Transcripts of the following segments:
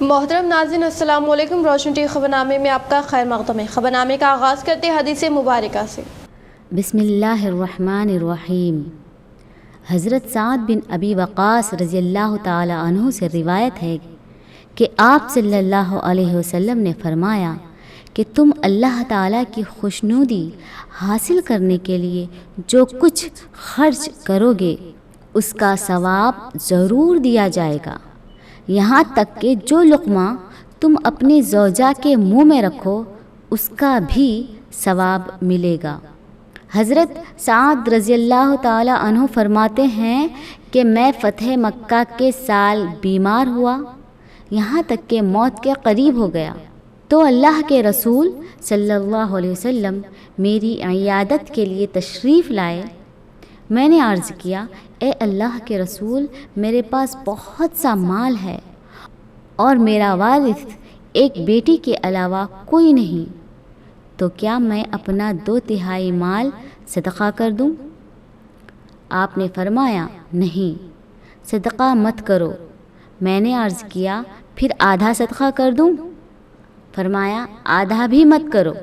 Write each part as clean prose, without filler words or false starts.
मोहतरम नाज़रीन अस्सलाम वालेकुम। रोशन टी खबरनामे में आपका खैर मक़दम है। खबरनामे का आगाज़ करते हदीस मुबारका से। बिस्मिल्लाहिर्रहमानिर्रहीम। हज़रत साद बिन अबी वक़ास रज़ियल्लाहु ताला अन्हु से रिवायत है कि आप सल्लल्लाहु अलैहि वसल्लम ने फरमाया कि तुम अल्लाह ताला की खुशनुदी हासिल करने के लिए जो कुछ खर्च करोगे उसका सवाब ज़रूर दिया जाएगा, यहाँ तक कि जो लुक़मा तुम अपनी ज़ौजा के मुँह में रखो उसका भी सवाब मिलेगा। हज़रत साद रज़ियल्लाहु ताला अन्हु फरमाते हैं कि मैं फ़तह मक्का के साल बीमार हुआ, यहाँ तक कि मौत के करीब हो गया, तो अल्लाह के रसूल सल्लल्लाहु अलैहि वसल्लम मेरी इयादत के लिए तशरीफ़ लाए। मैंने अर्ज़ किया, ए अल्लाह के रसूल, मेरे पास बहुत सा माल है और मेरा वारिस एक बेटी के अलावा कोई नहीं, तो क्या मैं अपना 2/3 माल सदक़ा कर दूं? आपने फरमाया, नहीं, सदक़ा मत करो। मैंने अर्ज़ किया, फिर आधा सदक़ा कर दूं? फरमाया, आधा भी मत करो।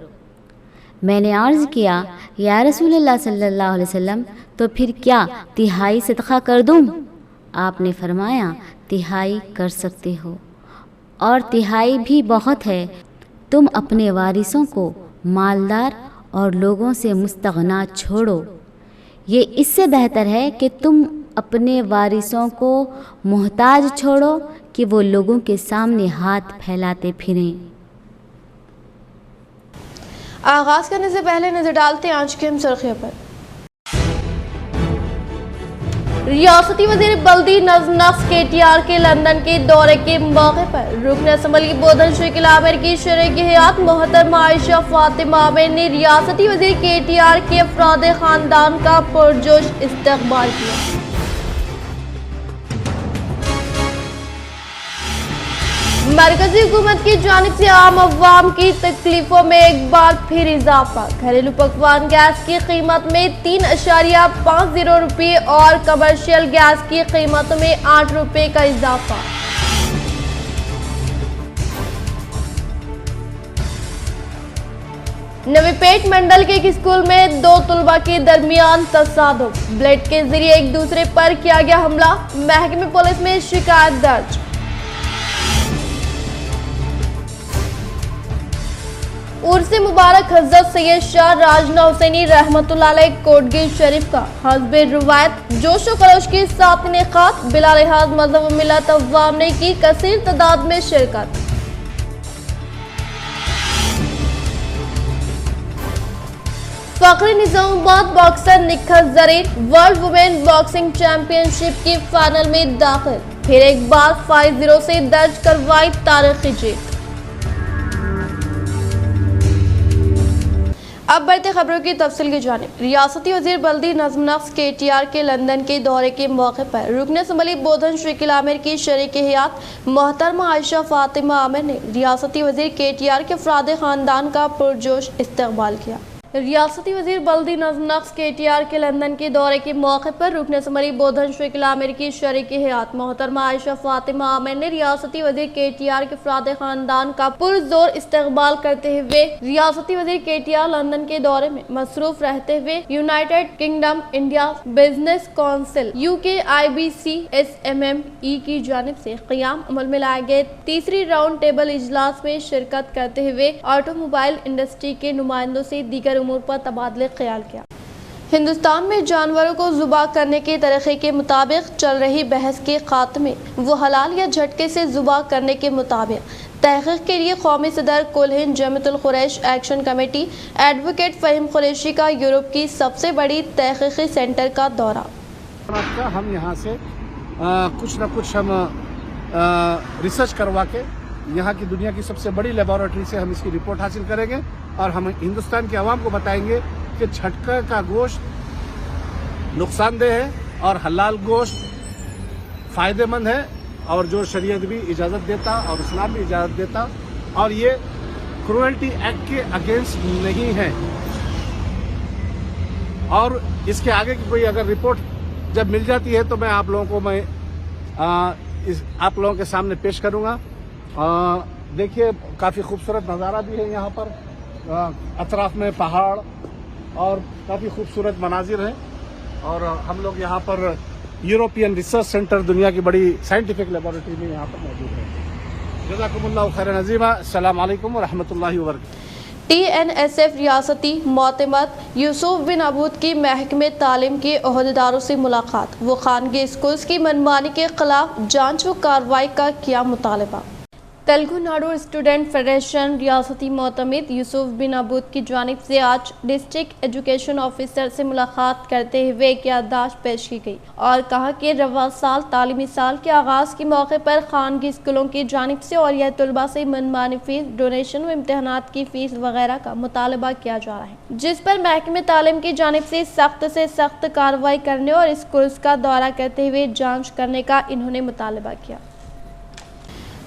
मैंने अर्ज़ किया, या रसूलल्लाह सल्लल्लाहु अलैहि वसल्लम, तो फिर क्या 1/3 सदक़ा कर दूं? आपने फरमाया, 1/3 कर सकते हो और 1/3 भी बहुत है। तुम अपने वारिसों को मालदार और लोगों से मुस्तगना छोड़ो। ये इससे बेहतर है कि तुम अपने वारिसों को मोहताज छोड़ो कि वो लोगों के सामने हाथ फैलाते फिरें। आगाज़ करने से पहले नज़र डालते हैं आज की हम सुर्खियों पर। रियासती वज़ीर बल्दी नज़्म नफ्स KTR के लंदन के दौरे के मौके पर रुकन असम्बली बोधन शकील आमिर की शरीक हयात मोहतरमा आयशा फातिमा आमिर ने रियासती वज़ीर KTR के अफराद ख़ानदान का पुरजोश इस्तक़बाल किया। मरकज़ी हुकूमत की जानिब से आम अवाम की तकलीफों में एक बार फिर इजाफा। घरेलू पकवान गैस की कीमत में 3.50 रुपये और कमर्शियल गैस की कीमतों में 8 रुपये का इजाफा। नवीपेट मंडल के एक स्कूल में 2 तुलबा के दरमियान तसादुम, ब्लेड के जरिए एक दूसरे पर किया गया हमला। महकमे पुलिस में शिकायत दर्ज। उर्स मुबारक हज़रत सैयद शाह राजना हुसैनी रहमतुल्लाह अलैह कोटगी शरीफ का हस्बे रिवायत जोशो खरोश के साथ इनेकाद। बिला लिहाज मज़हब मिलत अवाम ने की कसीर तादाद में शिरकत। फखरी Nizamabad boxer Nikhat Zareen world women boxing championship की फाइनल में दाखिल। फिर एक बार 5-0 से दर्ज करवाई तारीखी जीत। अब बढ़ते खबरों की तफसील की जानिब। रियासती वज़ीर बल्दी नज़्म नफ्स KTR के लंदन के दौरे के मौके पर रुकन असम्बली बोधन शकील आमिर की शरीक हयात मोहतरमा आयशा फातिमा आमिर ने रियासती वज़ीर KTR के अफराद ख़ानदान का पुरजोश इस्तक़बाल किया। रियासती वज़ीर बल्दी नज़्म नफ्स KTR के लंदन के दौरे के मौके पर रुकन असम्बली बोधन शकील आमिर की शरीक हयात मोहतरमा आयशा फातिमा आमिर ने रियासती वज़ीर KTR के अफराद ख़ानदान का पुरजोर इस्तक़बाल करते हुए रियासती वज़ीर KTR लंदन के दौरे में मसरूफ रहते हुए United kingdom India business council UK IBC SMME की जानिब से क़याम अमल में लाए गए तीसरी राउंड टेबल इजलास में शिरकत करते हुए ऑटोमोबाइल इंडस्ट्री के नुमाइंदों से दीगर उमूर पर तबादले ख्याल किया। हिंदुस्तान में जानवरों को ज़ुबा करने के तरीक़े के मुताबिक चल रही बहस के खात्मे वो हलाल या झटके से ज़ुबा करने के मुताबिक तहक़ीक़ के लिए कौमी सदर कुल हिंद Jamiatul Quresh action committee advocate Fahim Qureshi का यूरोप की सबसे बड़ी तहक़ीक़ी सेंटर का दौरा। हम यहाँ से कुछ न कुछ हम रिसर्च करवा के यहाँ की दुनिया की सबसे बड़ी लेबोरेटरी से हम इसकी रिपोर्ट हासिल करेंगे और हम हिंदुस्तान के आवाम को बताएंगे कि झटका का गोश्त नुकसानदेह है और हलाल गोश्त फ़ायदेमंद है और जो शरीयत भी इजाज़त देता और इस्लाम भी इजाज़त देता और ये क्रूएल्टी एक्ट के अगेंस्ट नहीं है। और इसके आगे की कोई अगर रिपोर्ट जब मिल जाती है तो मैं आप लोगों को आप लोगों के सामने पेश करूंगा देखिए काफ़ी खूबसूरत नज़ारा भी है यहाँ पर, अतराफ में पहाड़ और काफ़ी खूबसूरत मनाजिर हैं। और हम लोग यहाँ पर यूरोपियन रिसर्च सेंटर, दुनिया की बड़ी साइंटिफिक लेबोरेटरी में यहाँ पर मौजूद है। जज़ाकुमुल्लाहु खैरन अज़ीमा। अस्सलामु अलैकुम व रहमतुल्लाहि व बरकातहू। TNSF रियासती मोतमद यूसुफ बिन अबूद की महकमे तालीम के ओहदेदारों से मुलाकात। वो खानगी स्कूल्स की मनमानी के खिलाफ जांच व कार्रवाई का किया मुतालबा। तेलुगु नाडु स्टूडेंट फेडरेशन रियासती मोतमिद यूसुफ बिन अबूद की जानिब से आज डिस्ट्रिक्ट एजुकेशन ऑफिसर से मुलाकात करते हुए एक याददाश्त पेश की गई और कहा कि रवा साल तालीमी साल के आगाज़ के मौके पर खानगी स्कूलों की जानिब से और यह तलबा से मनमानी फीस, डोनेशन व इम्तहानात की फीस वगैरह का मुतालबा किया जा रहा है, जिस पर महकमे तालीम की जानिब से सख्त कार्रवाई करने और स्कूल्स का दौरा करते हुए जाँच करने का इन्होंने मुतालबा किया।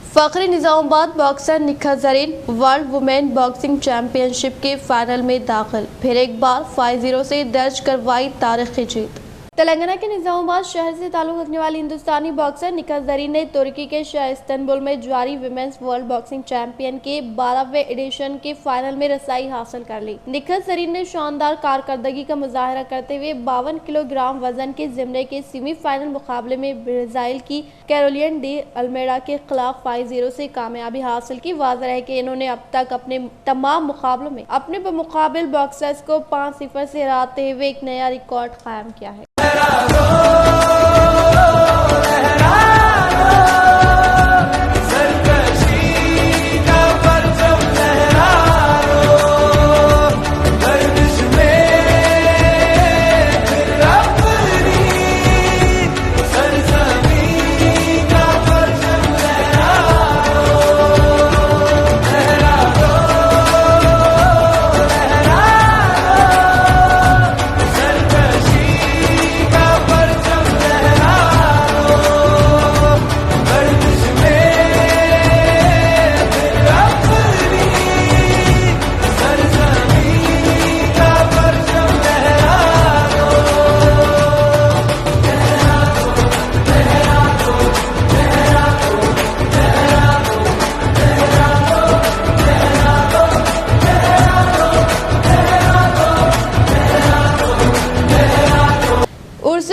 फखरी Nizamabad boxer Nikhat Zareen world women boxing championship के फाइनल में दाखिल, फिर एक बार 5-0 से दर्ज करवाई तारीखी जीत। तेलंगाना के निजामाबाद शहर से ताल्लुक रखने वाली हिंदुस्तानी बॉक्सर निखत जरीन ने तुर्की के शहर इस्तांबुल में जारी विमेंस वर्ल्ड बॉक्सिंग चैंपियन के 12वें एडिशन के फाइनल में रसाई हासिल कर ली। निखत जरीन ने शानदार कारकर्दगी का मुजाहरा करते हुए 52 किलोग्राम वजन के ज़िमरे के सेमीफाइनल मुकाबले में ब्राज़ील की कैरोलिन डी अल्मेडा के खिलाफ 5-0 से कामयाबी हासिल की। वाज़ेह है कि इन्होंने अब तक अपने तमाम मुकाबलों में अपने मुकाबिल बॉक्सर्स को 5-0 से हराते हुए एक नया रिकॉर्ड कायम किया है।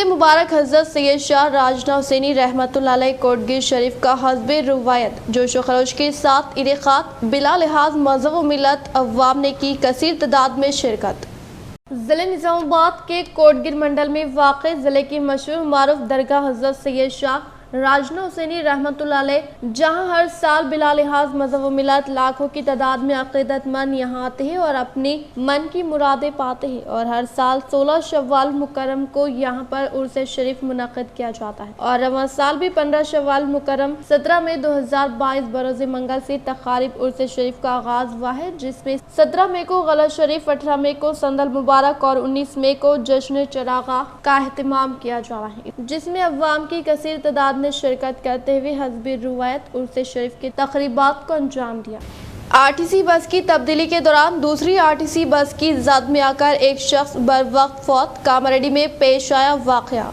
मुबारक हज़रत सैयद शाह राजना हुसैनी रहमतुल्लाह अलैह कोटगिर शरीफ का हस्बे रुवायत जोशो खरोश के साथ इनेकाद बिला लिहाज मज़हब व मिलत अव्वाम ने की कसीर तादाद में शिरकत। ज़िले निज़ामाबाद के कोटगिर मंडल में वाक़े ज़िले की मशहूर मारूफ दरगाह हज़रत सैयद शाह राजना हुसैनी रहमतुल्लाह अलैह, जहाँ हर साल बिला लिहाज मज़हब व मिलत लाखों की तादाद में अक़ीदतमंद यहाँ आते हैं और अपनी मन की मुरादें पाते हैं और हर साल 16 शव्वाल मुकर्रम को यहाँ पर उर्स शरीफ मुनक़िद किया जाता है और रवां साल भी 15 शव्वाल मुकर्रम 17 मई 2022 बरोज़ मंगल से तक़रीब उर्स शरीफ का आगाज़ हुआ है, जिसमें 17 मई को गलत शरीफ, 18 मई को संदल मुबारक और 19 मई को जश्न चरागा का एहतमाम किया जा रहा है, जिसमें अवाम की कसीर तादाद ने शिरकत करते हुए हस्बे रुवायत उर्स शरीफ की तक़रीबात को अंजाम दिया। आरटीसी बस की तब्दीली के दौरान दूसरी आरटीसी बस की जद में आकर एक शख्स बर वक्त फौत, कामारेड्डी में पेश आया वाक़या।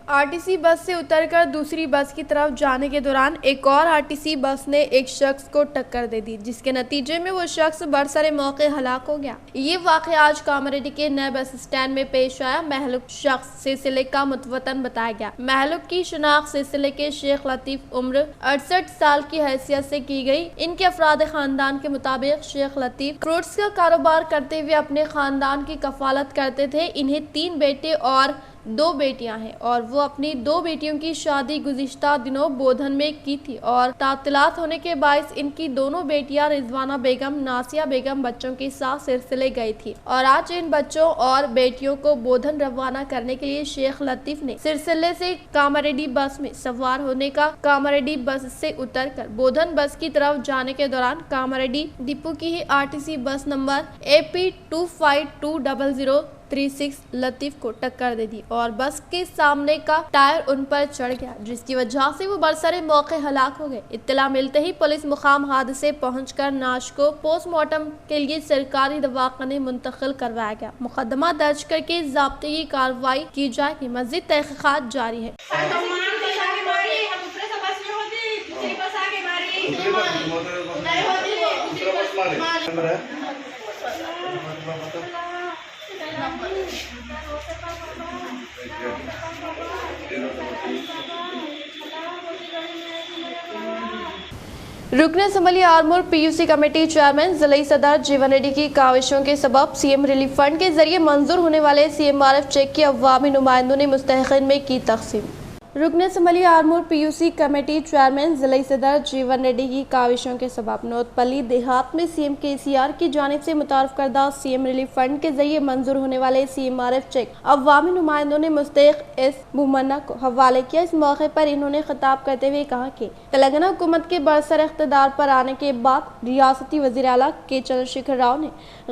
आरटीसी बस से उतरकर दूसरी बस की तरफ जाने के दौरान एक और आरटीसी बस ने एक शख्स को टक्कर दे दी, जिसके नतीजे में वो शख्स बरसरे मौके हलाक हो गया। ये वाक़या आज कामारेड्डी के नए बस स्टैंड में पेश आया। महलूक शख्स सिलसिले का मुतवतन बताया गया। महलूक की शनाख्त सिलसिले के शेख लतीफ़ उम्र 68 साल की हैसियत से की गई। इनके अफराद खानदान के मुताबिक शेख लतीफ़ फ्रूट्स का कारोबार करते हुए अपने खानदान की कफालत करते थे। इन्हें 3 बेटे और 2 बेटियां हैं और वो अपनी 2 बेटियों की शादी गुज़िश्ता दिनों बोधन में की थी और तातिलात होने के बायस इनकी दोनों बेटियां रिजवाना बेगम, नासिया बेगम बच्चों के साथ सिलसिले गई थी और आज इन बच्चों और बेटियों को बोधन रवाना करने के लिए शेख लतीफ़ ने सिलसिले से कामारेड्डी बस में सवार होने का कामारेड्डी बस से उतरकर बोधन बस की तरफ जाने के दौरान कामारेड्डी डिपो की ही आरटीसी बस नंबर AP252036 लतीफ़ को टक्कर दे दी और बस के सामने का टायर उन पर चढ़ गया, जिसकी वजह से वो बरसरे मौके हलाक हो गए। इत्तला मिलते ही पुलिस मुकाम हादसे पहुंचकर नाश को पोस्टमार्टम के लिए सरकारी दवाखाने मुंतकिल करवाया गया। मुकदमा दर्ज करके ज़ाब्ते की कार्रवाई की जाएगी। मज़ीद तहक़ीक़ात जारी है। रुकन assembly Armoor PUC committee chairman जिला सदर जीवन रेड्डी की काविशों के सबब सीएम रिलीफ फंड के जरिए मंजूर होने वाले सीएमआरएफ चेक की अवामी नुमाइंदों ने मुस्तहिकीन में की तकसीम। रुकन assembly Armoor PUC committee chairman जिला सदर जीवन रेड्डी की काविशों के सबब नौतपल्ली देहात में सीएम केसीआर की जानिब से मुतारफ करदा सीएम रिलीफ फंड के जरिए मंजूर होने वाले सीएमआरएफ चेक अवामी नुमाइंदों ने मुस्तहिक इस मुमन्ना को हवाले किया। इस मौके पर इन्होंने खिताब करते हुए कहा कि तेलंगाना हुकूमत के बरसर इख्तिदार पर आने के बाद रियासती वज़ीर आला के चंद्रशेखर राव ने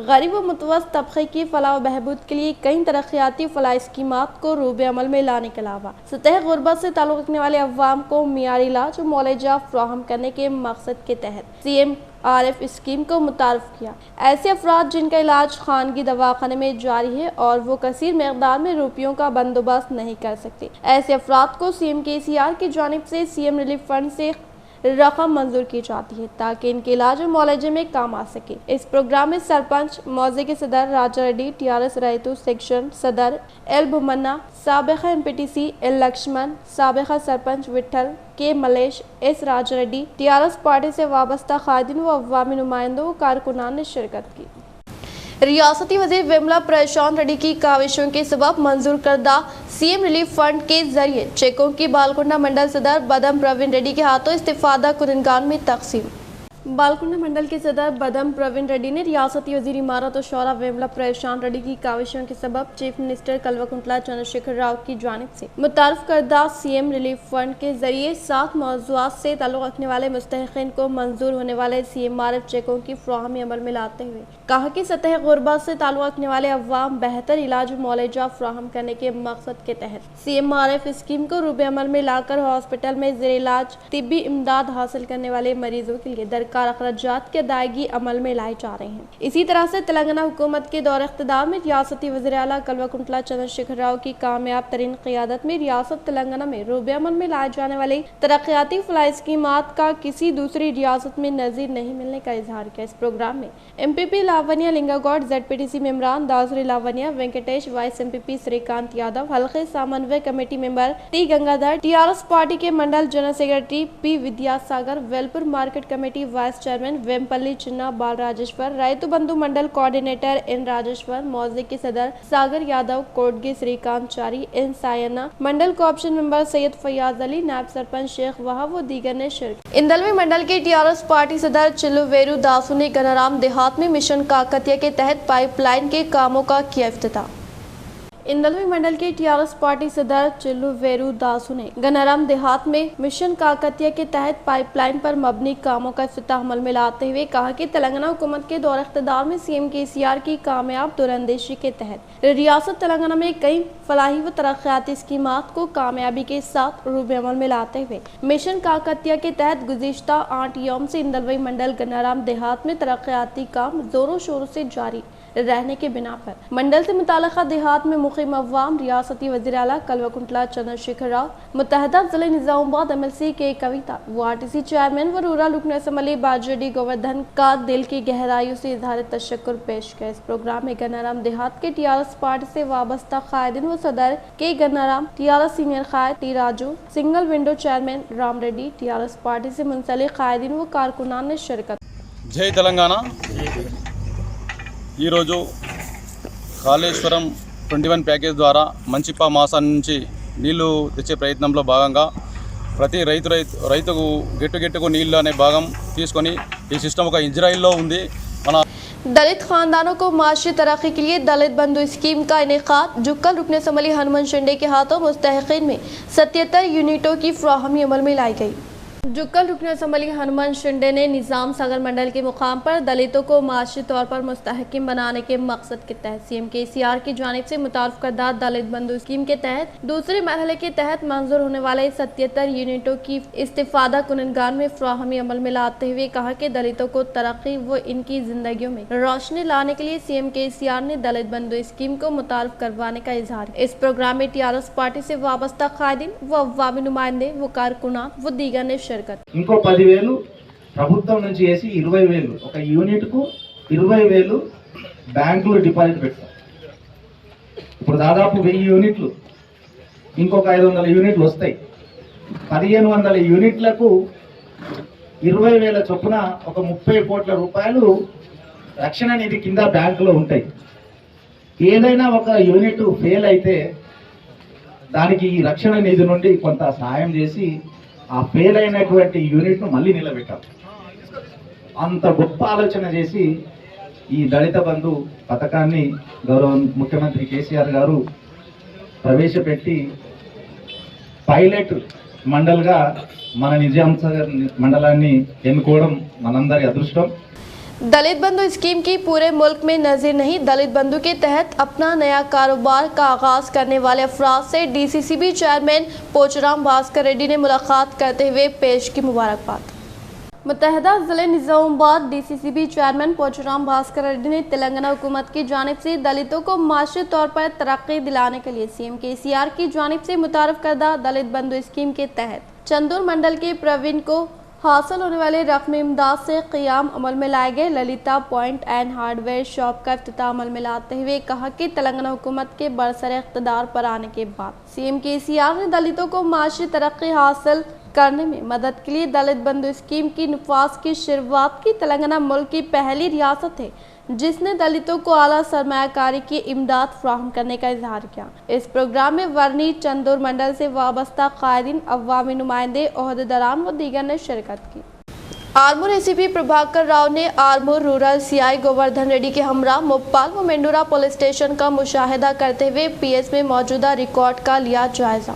गरीब व मुतवस्सित तबके की फलाह व बहबूद के लिए कई तरक्याती फलाह स्कीमात को रूबे अमल में लाने के अलावा सतह गुरबत से ताल्लुक़ रखने वाले अवाम को मियारी इलाज और मुआवजा फराहम करने के मकसद के तहत सीएमआरएफ स्कीम को मुतारफ किया। ऐसे अफराद जिनका इलाज खानगी दवाखाने में जारी है और वो कसीर मकदार में रुपयों का बंदोबस्त नहीं कर सकते, ऐसे अफराद को सीएम केसीआर की जानिब से सीएम रिलीफ फंड से रकम मंजूर की जाती है ताकि इनके इलाज और मुआवजे में काम आ सके। इस प्रोग्राम में सरपंच मौजे के सदर राजा रेड्डी, टीआरएस रैतू सेक्शन सदर एल बुमन्ना, साबिका एमपीटीसी एल लक्ष्मण, साबिका sarpanch Vithal K Malesh, S Raja Reddy, TRS party से वाबस्ता कायदीन व अवामी नुमाइंदों कारकुनान ने शिरकत की। रियासती वज़ीर विमला प्रशांत रेड्डी की काविशों के सबब मंजूर करदा सीएम रिलीफ फंड के जरिए चेकों की बालकुंडा मंडल सदर बदम प्रवीण रेड्डी के हाथों इस्तिफादा कुनगान में तकसीम। बालकुंडा मंडल के सदर बदम प्रवीण रेड्डी ने रियासती वज़ीर इमारत और शौरा विमला प्रशांत रेड्डी की काविशों के सबब चीफ मिनिस्टर कल्वकुंतला चंद्रशेखर राव की जानिब से मुतारफ करदा सीएम रिलीफ फंड के जरिए 7 मौज़ूआत से ताल्लुक़ रखने वाले मुस्तहिकीन को मंजूर होने वाले सीएमआरएफ चेकों की फराहमी अमल में लाते हुए कहा कि सतह गुरबत से ताल्लुक़ रखने वाले अवाम बेहतर इलाज मुआवजा फराहम करने के मकसद के तहत सीएमआरएफ स्कीम को रूबे अमल में लाकर हॉस्पिटल में ज़ेर इलाज तिब्बी इमदाद हासिल करने वाले मरीजों के लिए दरकार अखराजात की अदायगी अमल में लाए जा रहे हैं। इसी तरह से तेलंगाना हुकूमत के दौर इख्तिदार में रियासती वज़ीर आला कल्वकुंतला चंद्रशेखर राव की कामयाब तरीन क़ियादत में रियासत तेलंगाना में रूबे अमल में लाए जाने वाले तरक्याती फलाह स्कीमात का किसी दूसरी रियासत में नज़ीर नहीं मिलने का इजहार किया। इस प्रोग्राम में एमपीपी लावनिया लिंगागौड़, जेडपीटीसी मेंबरान दासरी लावनिया, वेंकटेश, वाइस एमपीपी श्रीकांत यादव, हल्के समन्वय committee member T Gangadhar, TRS party के mandal general secretary P Vidyasagar, Velpur market committee vice chairman Vempally Chinna Bal Rajeshwar, रैतु बंधु मंडल कोऑर्डिनेटर एन राजेश्वर, मौजे के सदर सागर यादव, कोटगी श्रीकांत चारी, एन सायना, मंडल कोऑप्शन मेंबर सैयद फयाज अली, नायब सरपंच शेख वहाब व दीगर ने शिरकत। इंदलवी मंडल के टीआरएस पार्टी सदर चिल्लुवेरू दासू ने गनाराम देहात में मिशन काकतिया के तहत पाइपलाइन के कामों का किया इफ्तिताह। इंदलवी मंडल के टीआरएस पार्टी सदर चिल्लुवेरू दासू ने गनाराम देहात में मिशन काकतिया के तहत पाइपलाइन पर मबनी कामों का इफ्तिताह अमल में लाते हुए कहा कि तेलंगाना हुकूमत के दौर इख्तिदार में सीएम केसीआर की कामयाब दूरअंदेशी के तहत रियासत तेलंगाना में कई फलाही व तरक्याती स्कीमात को कामयाबी के साथ रूबे अमल में लाते हुए मिशन काकतिया के तहत गुज़िश्ता 8 यौम से इंदलवी मंडल गनाराम देहात में तरक्याती काम जोरों शोरों से जारी रहने के बिना पर मंडल से मुताल्लिक़ा देहात में मुक़ीम अवाम रियासती वज़ीर आला कल्वकुंतला चंद्रशेखर राव, मुत्तहदा ज़िला निज़ामुबाद एमएलसी के कविता व आरटीसी चेयरमैन व रूरल रुकन असम्बली बाजरेड्डी गोवर्धन का दिल की गहराइयों से इज़हार तशक्कुर पेश किया। इस प्रोग्राम में गनाराम देहात के टीआरएस पार्टी से वाबस्ता कायदीन व सदर के गनाराम, टीआरएस सीनियर कायद T Raju, single window chairman Ram Reddy, TRS party से मुंसलिक कायदीन व कारकुनान ने शिरकत। जय तेलंगाना। ఈరోజు కాళేశ్వరం 21 ప్యాకేజ్ ద్వారా మంచిప్ప మాసా నుంచి నీళ్లు తెచ్చే ప్రయత్నంలో భాగంగా ప్రతి రైతుకు గెట్టుకు నీళ్లు అనే భాగం తీసుకొని ఈ సిస్టమ్ ఒక ఇజ్రాయిల్లో ఉంది। మన दलित खानदानों को माशी तरक्की के लिए दलित बंधु स्कीम का इनेकाद जुक्कल रुकन असम्बली हनुमान शिंदे के हाथों मुस्तहिकीन में 77 यूनिटों की फराहमी अमल में लाई गई। जुक्कल रुकन असम्बली हनुमान शिंदे ने निज़ाम सागर मंडल के मुकाम पर दलितों को माशी तौर पर मुस्तहकिम बनाने के मकसद के तहत सीएम केसीआर की जानिब से मुतारफ करदा दलित बंधु स्कीम के तहत दूसरे मरहले के तहत मंजूर होने वाले 77 यूनिटों की इस्तिफादा कुनगान में फराहमी अमल में लाते हुए कहा कि दलितों को तरक्की व इनकी जिंदगियों में रोशनी लाने के लिए सीएम केसीआर ने दलित बंधु स्कीम को मुतारफ करवाने का इजहार। इस प्रोग्राम में टीआरएस पार्टी से वाबस्ता कायदीन व अवामी नुमाइंदे व कारकुनान व दीगर ने शिरकत। इंको 10,000 ప్రభుత్వం నుంచి వేసి 20,000 ఒక యూనిట్కు 20,000 బ్యాంకులో డిపాజిట్ పెట్టాం. ఇప్పుడు దాదాపు 1000 యూనిట్లు, ఇంకొక 500 యూనిట్లు వస్తాయి. 1500 యూనిట్లకు 20,000 చొప్పున ఒక 30 కోట్ల రూపాయలు రక్షణ నిధి కింద బ్యాంకులో ఉంటాయి. ఏదైనా ఒక యూనిట్ ఫెయిల్ అయితే దానికి ఈ రక్షణ నిధి నుండి కొంత సహాయం చేసి ఆ ఫెయిల్ అయినటువంటి యూనిట్ను మళ్ళీ నిలబెట్టాం. అంత గొప్ప ఆలోచన చేసి ఈ దళిత బంధు పథకాన్ని గౌరవ ముఖ్యమంత్రి కేసీఆర్ గారు ప్రవేశపెట్టి పైలట్ మండల్గా మన నిజాంసాగర్ మండలాన్ని ఎన్నుకోవడం మనందరి అదృష్టం. दलित बंधु स्कीम की पूरे मुल्क में नज़ीर नहीं। दलित बंधु के तहत अपना नया कारोबार का आगाज करने वाले अफराद से डीसीसीबी चेयरमैन पोचराम भास्कर रेड्डी ने मुलाकात करते हुए पेश की मुबारकबाद। मुत्तहदा ज़िले निज़ामाबाद डीसीसीबी चेयरमैन पोचराम भास्कर रेड्डी ने तेलंगाना हुकूमत की जानिब से दलितों को माशी तौर पर तरक्की दिलाने के लिए सीएम केसीआर की जानिब से मुतारफ करदा दलित बंधु स्कीम के तहत चंदूर मंडल के प्रवीण को हासिल होने वाले रकम इमदाद से क़याम अमल में लाए गए। Lalita point and hardware shop का इफ्तिताह अमल में लाते हुए कहा कि तेलंगाना हुकूमत के बरसर इक़्तिदार पर आने के बाद सीएम केसीआर ने दलितों को माशी तरक्की हासिल करने में मदद के लिए दलित बंधु स्कीम की नफाज की शुरुआत की। तेलंगाना मुल्क की पहली रियासत है जिसने दलितों को आला सरमायाकारी की इमदाद फ्राहम करने का इजहार किया। इस प्रोग्राम में वर्नी चंदूर मंडल से वाबस्ता कायदीन, अवामी नुमाइंदे, ओहदेदारान व दीगर ने शिरकत की। आर्मूर एसीपी प्रभाकर राव ने आर्मूर रूरल सीआई गोवर्धन रेड्डी के हमरा मोपाल व मेंडूरा पुलिस स्टेशन का मुशाहिदा करते हुए पीएस में मौजूदा रिकॉर्ड का लिया जायजा।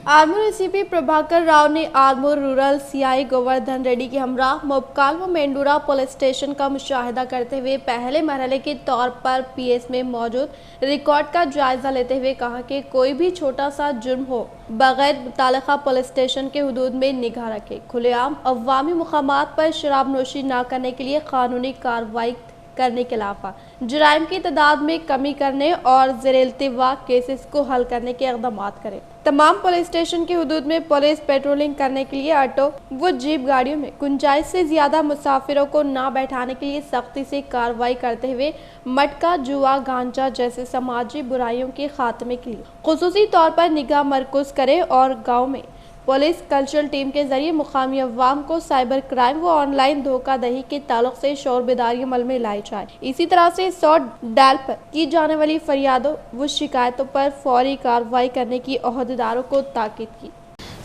आर्मूर एसीपी प्रभाकर राव ने आर्मूर रूरल सीआई गोवर्धन रेड्डी के हमरा मोपकाल व मेंडूरा पुलिस स्टेशन का मुशाहिदा करते हुए पहले मरहले के तौर पर पीएस में मौजूद रिकॉर्ड का जायजा लेते हुए कहा कि कोई भी छोटा सा जुर्म हो बगैर मुतालिका पुलिस स्टेशन के हुदूद में निगाह रखे, खुलेआम अवामी मुकामात पर शराब नोशी न करने के लिए कानूनी कार्रवाई करने के अलावा जुराइम की तादाद में कमी करने और ज़ेर-ए-इल्तिवा केसेस को हल करने के इक़दाम करें। तमाम पुलिस स्टेशन की हुदूद में पुलिस पेट्रोलिंग करने के लिए ऑटो व जीप गाड़ियों में गुंजाइश से ज़्यादा मुसाफिरों को ना बैठाने के लिए सख्ती से कार्रवाई करते हुए मटका, जुआ, गांजा जैसे समाजी बुराइयों के खात्मे के लिए खुसूसी तौर पर निगाह मरकूज करें और गाँव में पुलिस कल्चरल टीम के जरिए मुकामी अवाम को साइबर क्राइम व ऑनलाइन धोखाधड़ी के ताल्लुक से शोर बेदारी अमल में लाई जाए। इसी तरह से 100 डायल पर की जाने वाली फरियादों व शिकायतों पर फौरी कार्रवाई करने की ओहदेदारों को ताकीद की।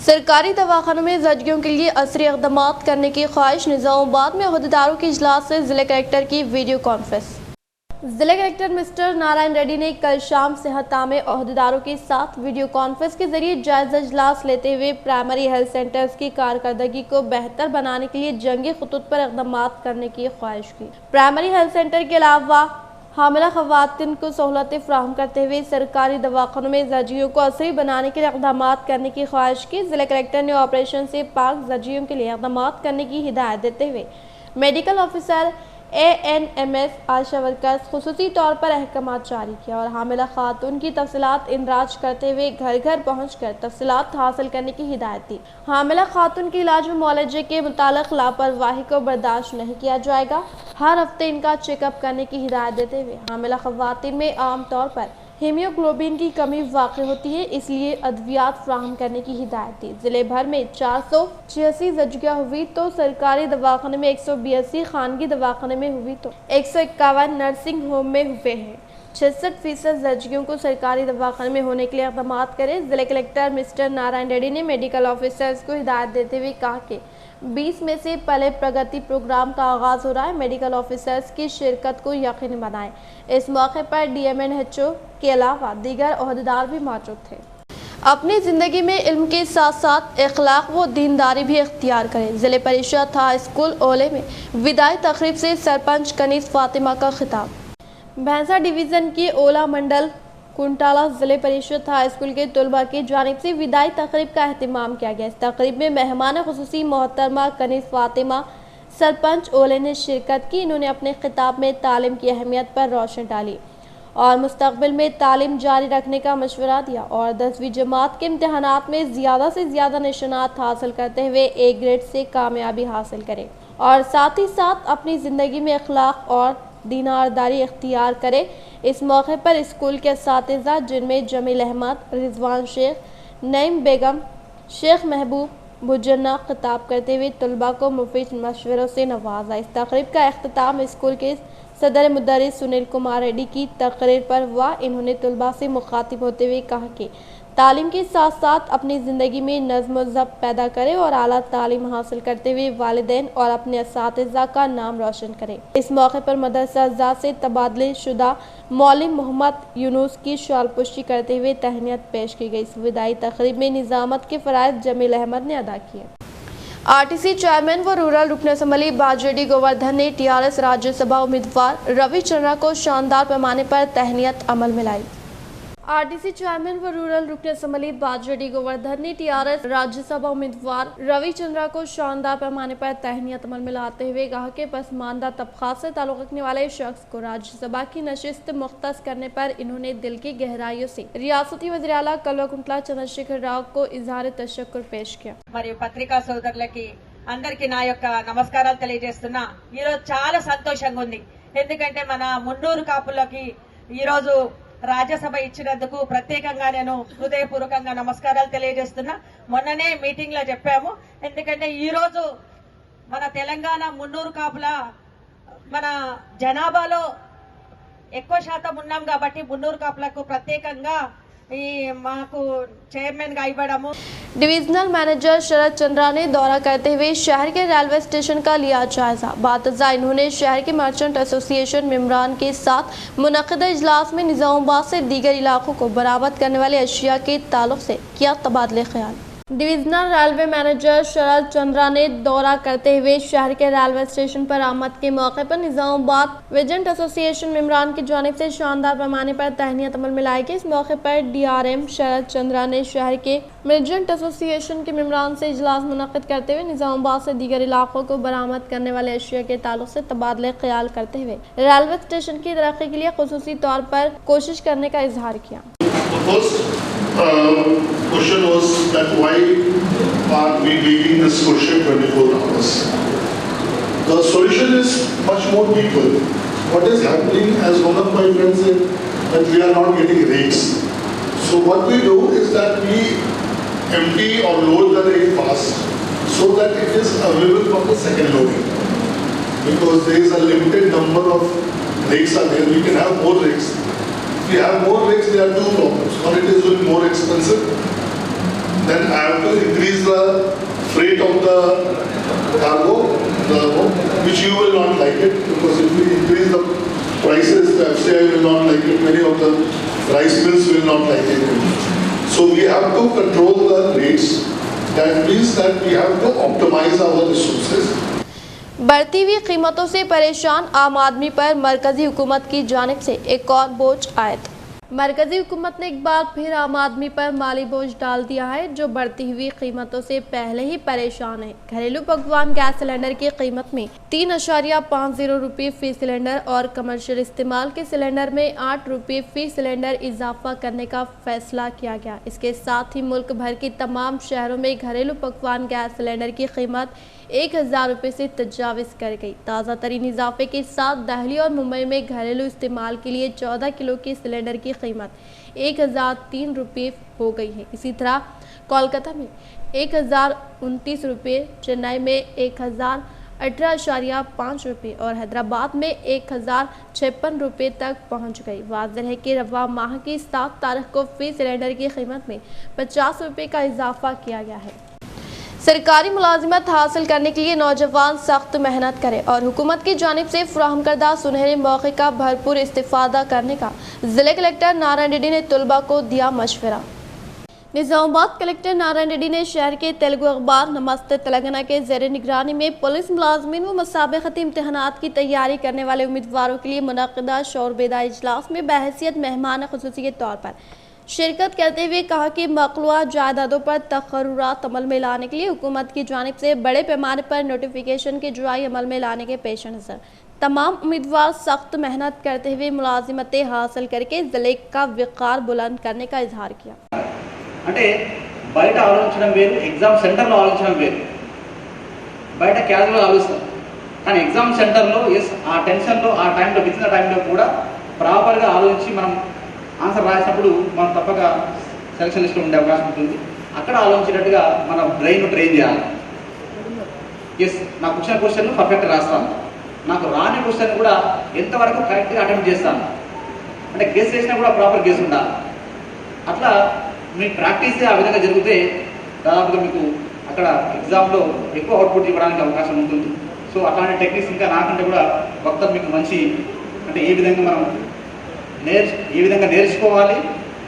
सरकारी दवाखानों में जजगियों के लिए असरी इक़दाम करने की ख्वाहिश। निज़ामाबाद में ओहदेदारों के इजलास से जिला कलेक्टर की वीडियो कॉन्फ्रेंस। जिला कलेक्टर मिस्टर नारायण रेड्डी ने कल शाम सेहतामे ओहदेदारों के साथ वीडियो कॉन्फ्रेंस के जरिए जायजा इजलास लेते हुए प्राइमरी हेल्थ सेंटर्स की कारकर्दगी को बेहतर बनाने के लिए जंगी खतूत पर इक़दाम करने की ख्वाहिश की। प्राइमरी हेल्थ सेंटर के अलावा हामिला ख़वातीन को सहूलतें फ्राहम करते हुए सरकारी दवाखानों में जजियों को असरी बनाने के लिए इक़दाम करने की ख्वाहिश की। जिला कलेक्टर ने ऑपरेशन से पाक जजियों के लिए इक़दाम करने की हिदायत देते हुए मेडिकल ऑफिसर ANMS आशा वर्कर्स खुसूसी तौर पर अहकामात जारी किया और हामिला खातून की तफसीलात इंदराज करते हुए घर घर पहुंचकर तफसीलात हासिल करने की हिदायत दी। हामिला खातून के इलाज में मुआलजे के मुतालिक लापरवाही को बर्दाश्त नहीं किया जाएगा। हर हफ्ते इनका चेकअप करने की हिदायत देते हुए हामिला खवातीन में आम तौर पर हीमोग्लोबिन की कमी वाक़ होती है, इसलिए अद्वियात फ्राहम करने की हिदायत दी। जिले भर में 486 जजगियाँ हुई तो सरकारी दवाखाने में 182, खानगी दवाखाने में हुई तो 151 नर्सिंग होम में हुए हैं। 66% जजगियों को सरकारी दवाखाने में होने के लिए इक़दाम करें। जिला कलेक्टर मिस्टर नारायण रेड्डी ने मेडिकल ऑफिसर्स को हिदायत देते हुए कहा कि 20 में से पहले प्रगति प्रोग्राम का आगाज़ हो रहा है। मेडिकल ऑफिसर्स की शिरकत को यकीनी बनाएं। इस मौके पर DMNHO के अलावा दीगर ओहदेदार भी मौजूद थे। अपनी ज़िंदगी में इल्म के साथ साथ इखलाक व दीनदारी भी इख्तियार करें। ज़िले परिषद हाई स्कूल ओले में विदाई तकरीब से सरपंच कनीज़ फातिमा का खिताब। भैंसा डिवीज़न की ओला मंडल कुंटाला जिले परिषद हाई स्कूल के तलबा की जानिब से विदाई तकरीब का अहतमाम किया गया। इस तकरीब में मेहमान खुसूसी मोहतरमा कनीज़ फातिमा सरपंच ओले ने शिरकत की। इन्होंने अपने खिताब में तालीम की अहमियत पर रोशनी डाली और मुस्तकबिल में तालीम जारी रखने का मशवरा दिया और 10वीं जमात के इम्तहानात में ज़्यादा से ज़्यादा निशानात हासिल करते हुए A ग्रेड से कामयाबी हासिल करें और साथ ही साथ अपनी ज़िंदगी में अखलाक और दीनारदारी इख्तियार करें। इस मौके पर स्कूल के असातिज़ा जिनमें जमील अहमद, रिजवान शेख, नईम बेगम, शेख महबूब, बुजन्ना खिताब करते हुए तलबा को मुफीद मशवरों से नवाजा। इस तकरीब का अख्ताम स्कूल के सदर मुदर्रिस सुनील कुमार रेड्डी की तकरीर पर हुआ। इन्होंने तलबा से मुखातिब होते हुए कहा कि तालीम के साथ साथ अपनी ज़िंदगी में नज़्म व ज़ब्त पैदा करें और आला तालीम हासिल करते हुए वालिदैन और अपने असातिज़ा का नाम रोशन करें। इस मौके पर मदरसा अज़ा से तबादले शुदा मौलवी मोहम्मद यूनुस की शालपुशी करते हुए तहनीत पेश की गई। इस विदाई तकरीब में निज़ामत के फ़राइज़ जमील अहमद ने अदा किए। आरटीसी चेयरमैन व रूरल रुकन असम्बली बाजरेड्डी गोवर्धन ने टीआरएस राज्यसभा उम्मीदवार रवि चंद्रा को शानदार पैमाने पर तहनीत अमल में लाई। आरटीसी चेयरमैन व रूरल रुकन असम्बली बाजरेड्डी गोवर्धन ने टीआरएस राज्यसभा उम्मीदवार रवि चंद्रा को शानदार पैमाने पर तहनीत अमल में लाते हुए कहा कि पसमानदा तबका से ताल्लुक़ रखने वाले शख्स को राज्यसभा की नशिस्त मुख्तस करने पर इन्होंने दिल की गहराइयों से रियासती वज़ीर आला कल्वकुंट्ला चंद्रशेखर राव को इज़हार तशक्कुर पेश किया। మరియు పత్రికా సోదరులకి అందరికీ నా యొక్క నమస్కారాలు తెలియజేస్తున్నా। ఈ రోజు చాలా సంతోషంగా ఉంది, ఎందుకంటే మన మున్నూరు కాపులకి ఈ రోజు రాజ్యసభ ఇచ్చినందుకు ప్రత్యేకంగా నేను హృదయపూర్వకంగా నమస్కారాలు తెలియజేస్తున్నా। మొన్ననే మీటింగ్ లో చెప్పాము, ఎందుకంటే ఈ రోజు మన తెలంగాణ మున్నూరు కాపుల మన జనాభాలో ఎక్కువ శాతం ఉన్నాం కాబట్టి మున్నూరు కాపులకు ప్రత్యేకంగా మాకు చైర్మన్ గా ఇవ్వడము। डिवीजनल मैनेजर शरद चंद्रा ने दौरा करते हुए शहर के रेलवे स्टेशन का लिया जायजा। बातज़ा इन्होंने शहर के मर्चेंट एसोसिएशन मेम्बरान के साथ मुनक़िदा इजलास में निज़ामाबाद से दीगर इलाकों को बरामद करने वाले अशिया के ताल्लुक से किया तबादले ख्याल। डिवीजनल रेलवे मैनेजर शरद चंद्रा ने दौरा करते हुए शहर के रेलवे स्टेशन पर आमद के मौके पर निज़ामाबाद विजेंट एसोसिएशन मेम्बरान की जानिब से शानदार पैमाने पर तहनीत अमल में लाई गई। इस मौके पर डीआरएम शरद चंद्रा ने शहर के विजेंट एसोसिएशन के मेम्बरान से इजलास मुनक़िद करते हुए निज़ामाबाद से दीगर इलाकों को बरामद करने वाले अशिया के ताल्लुक से तबादले ख्याल करते हुए रेलवे स्टेशन की तरक्की के लिए खुसूसी तौर पर कोशिश करने का इजहार किया। Question was that why are we leaving this question 24 hours? The solution is much more deeper. What is happening, as one of my friends said, that we are not getting rates. So what we do is that we empty or load the rate fast so that it is available for the second loading. Because there is a limited number of rakes are there, we can have more rakes. If we have more rakes, there are two problems. One, it is will be more expensive. Then I have to increase the freight of the cargo, which you will not like it, because if we increase the prices, the FCI will not like it, many of the rice mills will not like it. So we have to control the rates. That means that we have to optimize our resources. बढ़ती हुई कीमतों से परेशान आम आदमी पर मरकजी हुकूमत की जानिब से एक और बोझ आयद। मरकजी हुकूमत ने एक बार फिर आम आदमी पर माली बोझ डाल दिया है, जो बढ़ती हुई कीमतों से पहले ही परेशान है। घरेलू पकवान गैस सिलेंडर की कीमत में 3.50 रुपये फी सिलेंडर और कमर्शियल इस्तेमाल के सिलेंडर में 8 रुपये फी सिलेंडर इजाफा करने का फैसला किया गया। इसके साथ ही मुल्क भर की तमाम शहरों में घरेलू पकवान गैस सिलेंडर की कीमत 1000 रुपये से तजाविज़ कर गई। ताज़ा तरीन इजाफे के साथ दिल्ली और मुंबई में घरेलू इस्तेमाल के लिए 14 किलो के सिलेंडर की कीमत 1003 रुपये हो गई है। इसी तरह कोलकाता में 1029 रुपये, चेन्नई में 1018.5 रुपये और हैदराबाद में 1056 रुपये तक पहुँच गई। वाज़ेह है कि रवा माह की 7 तारीख को फी सिलेंडर की कीमत में 50 रुपये का इजाफा किया गया है। सरकारी मुलाजिमत हासिल करने के लिए नौजवान सख्त मेहनत करें और हुकूमत की जानिब से फराहम करदा सुनहरे मौके का भरपूर इस्तिफादा करने का ज़िला कलेक्टर नारायण रेड्डी ने तलबा को दिया मशवरा। निज़ामाबाद कलेक्टर नारायण रेड्डी ने शहर के तेलुगु अखबार नमस्ते तेलंगाना के ज़ेर निगरानी में पुलिस मुलाजमीन व मुसाबिक़ती इम्तहानात की तैयारी करने वाले उम्मीदवारों के लिए मुनक़िदा शौरबेदा इजलास में बहैसियत मेहमान ख़ुसूसी के तौर पर शिरकत करते हुए कहा कि मक़लूआ जायदादों पर तक़र्रुरात अमल में लाने के लिए हुकूमत की जानिब से बड़े पैमाने पर नोटिफिकेशन के जुराई अमल में लाने के पेश नज़र तमाम उम्मीदवार सख्त मेहनत करते हुए मुलाजिमतें हासिल करके ज़िले का विक़ार बुलंद करने का इजहार किया। అంటే బయట ఆలోచించడం వేరు, ఎగ్జామ్ సెంటర్లో ఆలోచించడం వేరు। బయట క్యాజువల్గా ఆలోచిస్తాం, కానీ ఎగ్జామ్ సెంటర్లో ఎస్ ఆ టెన్షన్లో ఆ టైంలో విత్ ఇన్ టైంలో కూడా ప్రాపర్గా ఆలోచించి మనం ఆన్సర్ రాసినప్పుడు మనం తప్పక సెలక్షన్ లిస్ట్లో ఉండే అవకాశం ఉంటుంది. అక్కడ ఆలోచించేటట్టుగా మన బ్రెయిన్ ట్రైన్ చేయాలి. ఎస్ నాకు వచ్చిన క్వశ్చన్ పర్ఫెక్ట్ రాస్తాను, నాకు రాని క్వశ్చన్ కూడా ఎంతవరకు కరెక్ట్గా అటెంప్ట్ చేస్తాను, అంటే గెస్ చేసినా కూడా ప్రాపర్ గెస్ ఉండాలి. అట్లా మీ ప్రాక్టీసే ఆ విధంగా జరిగితే దాదాపుగా మీకు అక్కడ ఎగ్జామ్లో ఎక్కువ అవుట్పుట్ ఇవ్వడానికి అవకాశం ఉంటుంది. సో అట్లాంటి టెక్నిక్స్ ఇంకా నాకంటే కూడా వక్తలు మీకు మంచి అంటే ఏ విధంగా మనం ఏ విధంగా నేర్చుకోవాలి,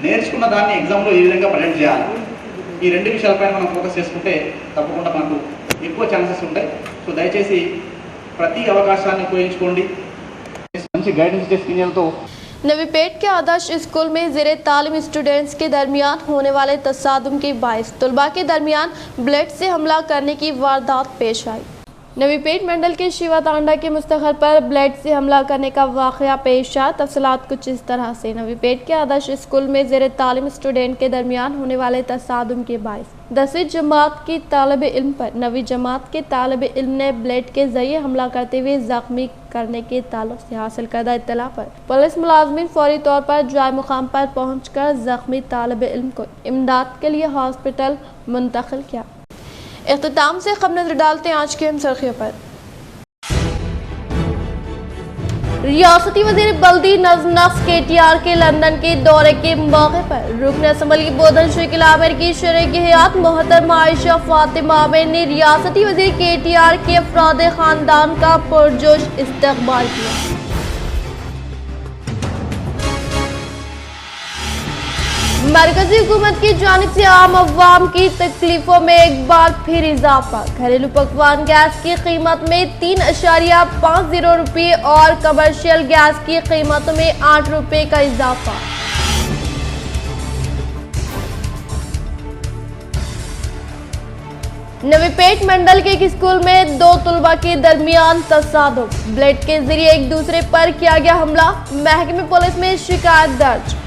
నేర్చుకున్న దాన్ని ఎగ్జామ్లో ఏ విధంగా ప్రజెంట్ చేయాలి, ఈ రెండు విషయాలపైన మనం ఫోకస్ చేసుకుంటే తప్పకుండా మనకు ఎక్కువ ఛాన్సెస్ ఉంటాయి. సో దయచేసి ప్రతి అవకాశాన్ని ఉపయోగించుకోండి. మంచి గైడెన్స్ ఇచ్చే సీనియర్తో नवीपेट के आदर्श स्कूल में ज़ेरे तालीम स्टूडेंट्स के दरमियान होने वाले तसादुम के बायस तलबा के दरमियान ब्लेड से हमला करने की वारदात पेश आई। नवीपेट मंडल के शिवा तांडा के मुस्तखल पर ब्लेड से हमला करने का वाक़या पेश आया। तफसीलात कुछ इस तरह से। नवीपेट के आदर्श स्कूल में ज़ेरे तालीम स्टूडेंट के दरमियान होने वाले तसादुम के बायस 10वीं जमात की तालिब इल्म पर 9वीं जमात के तालिब इल्म ने ब्लेड के जरिए हमला करते हुए जख्मी करने के ताल्लुक से हासिल करदा इत्तला पर पुलिस मुलाजमीन फौरी तौर पर जाए मुकाम पर पहुंचकर जख्मी तालिब इल्म को इमदाद के लिए हॉस्पिटल मुंतकिल किया। इख्तिताम से खबर नजर डालते हैं आज के हम सुर्खियों पर। रियासती वजीर बल्दी नज़्म नफ्स KTR के लंदन के दौरे के मौके पर रुकन असम्बली बोधन शकील आमिर की शरीक हयात मोहतरमा आयशा फातिमा आमिर ने रियासती वजीर KTR के अफराद खानदान का पुरजोश इस्तकबाल किया। मरकजी हुकूमत की जानिब से आम अवाम की तकलीफों में एक बार फिर इजाफा। घरेलू पकवान गैस की कीमत में 3.50 रुपये और कमर्शियल गैस की कीमतों में 8 रुपये का इजाफा। नवीपेट मंडल के एक स्कूल में 2 तलबा के दरमियान तसादुम, ब्लेड के जरिए एक दूसरे पर किया गया हमला, महकमे पुलिस में शिकायत दर्ज।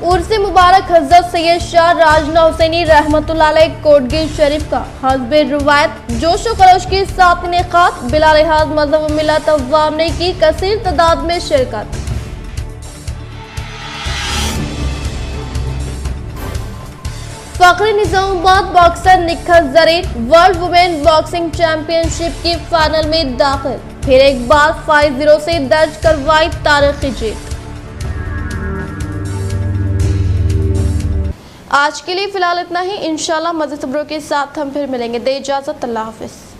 उर्स मुबारक हजरत सैयद शाह राजना हुसैनी रहमतुल्लाह अलैह कोटगी शरीफ का हस्बे रिवायत जोश व खरोश के साथ इनेकाद, बिला लिहाज मजहब व मिलत अवाम ने की कसीर तादाद में शिरकत। फखरी Nizamabad boxer Nikhat Zareen world women boxing championship की फाइनल में दाखिल, फिर एक बार 5-0 से दर्ज करवाई तारीखी जीत। आज के लिए फिलहाल इतना ही। इंशाल्लाह मज़ीद खबरों के साथ हम फिर मिलेंगे। दे इजाज़त, अल्लाह हाफिज़।